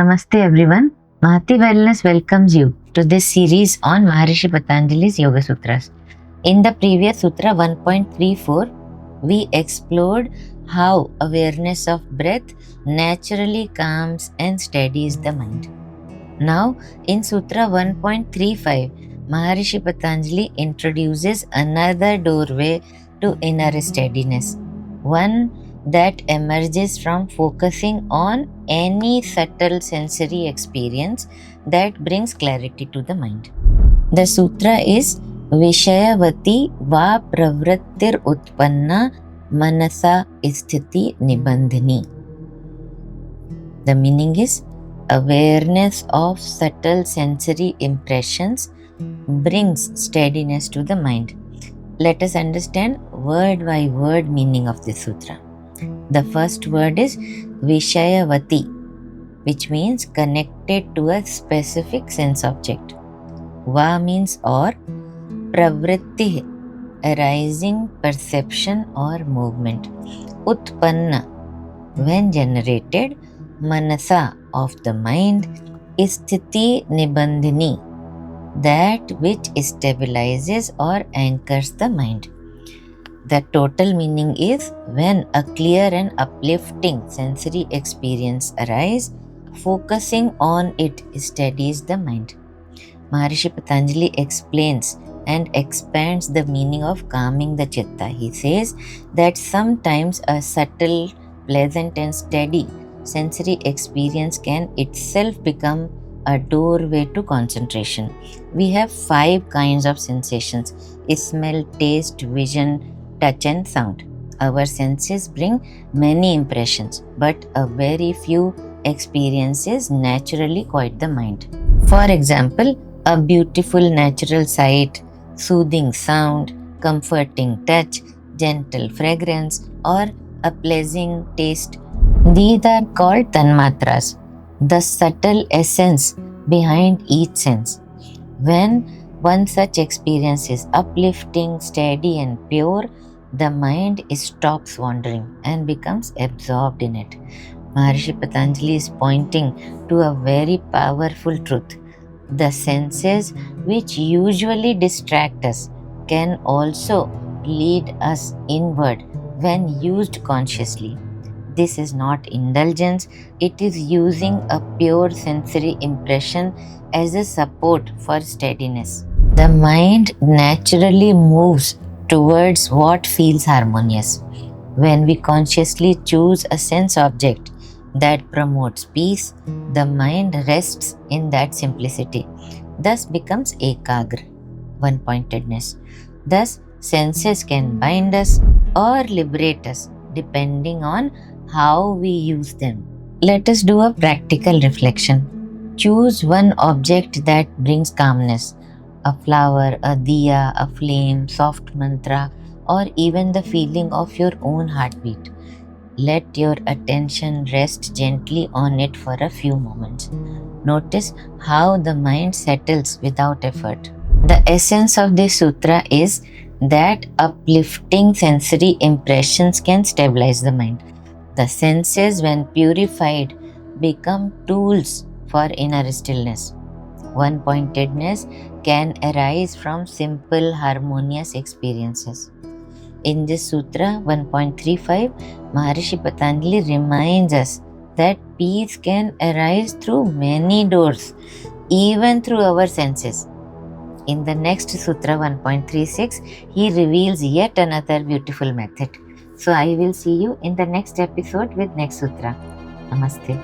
Namaste everyone. Mahati Wellness welcomes you to this series on Maharishi Patanjali's Yoga Sutras. In the previous Sutra 1.34, we explored how awareness of breath naturally calms and steadies the mind. Now, in Sutra 1.35, Maharishi Patanjali introduces another doorway to inner steadiness, one that emerges from focusing on any subtle sensory experience that brings clarity to the mind. The sutra is Vishayavati va pravrittir utpanna manasa isthiti nibandhini. The meaning is awareness of subtle sensory impressions brings steadiness to the mind. Let us understand word by word meaning of this sutra. The first word is Vishayavati, which means connected to a specific sense object. Va means or, pravritti, arising perception or movement. Utpanna, when generated, manasa, of the mind, isthiti nibandhini, that which stabilizes or anchors the mind. The total meaning is when a clear and uplifting sensory experience arises, focusing on it steadies the mind. Maharishi Patanjali explains and expands the meaning of calming the chitta. He says that sometimes a subtle, pleasant and steady sensory experience can itself become a doorway to concentration. We have 5 kinds of sensations: smell, taste, vision, touch and sound. Our senses bring many impressions, but a very few experiences naturally quiet the mind. For example, a beautiful natural sight, soothing sound, comforting touch, gentle fragrance, or a pleasing taste. These are called tanmatras, the subtle essence behind each sense. When one such experience is uplifting, steady, and pure, the mind stops wandering and becomes absorbed in it. Maharishi Patanjali is pointing to a very powerful truth. The senses, which usually distract us, can also lead us inward when used consciously. This is not indulgence, it is using a pure sensory impression as a support for steadiness. The mind naturally moves towards what feels harmonious. When we consciously choose a sense object that promotes peace, the mind rests in that simplicity, thus becomes ekagra, one-pointedness. Thus, senses can bind us or liberate us depending on how we use them. Let us do a practical reflection. Choose one object that brings calmness: a flower, a diya, a flame, soft mantra, or even the feeling of your own heartbeat. Let your attention rest gently on it for a few moments. Notice how the mind settles without effort. The essence of this sutra is that uplifting sensory impressions can stabilize the mind. The senses, when purified, become tools for inner stillness. One-pointedness can arise from simple, harmonious experiences. In this Sutra 1.35, Maharishi Patanjali reminds us that peace can arise through many doors, even through our senses. In the next Sutra 1.36, he reveals yet another beautiful method. So I will see you in the next episode with next Sutra. Namaste.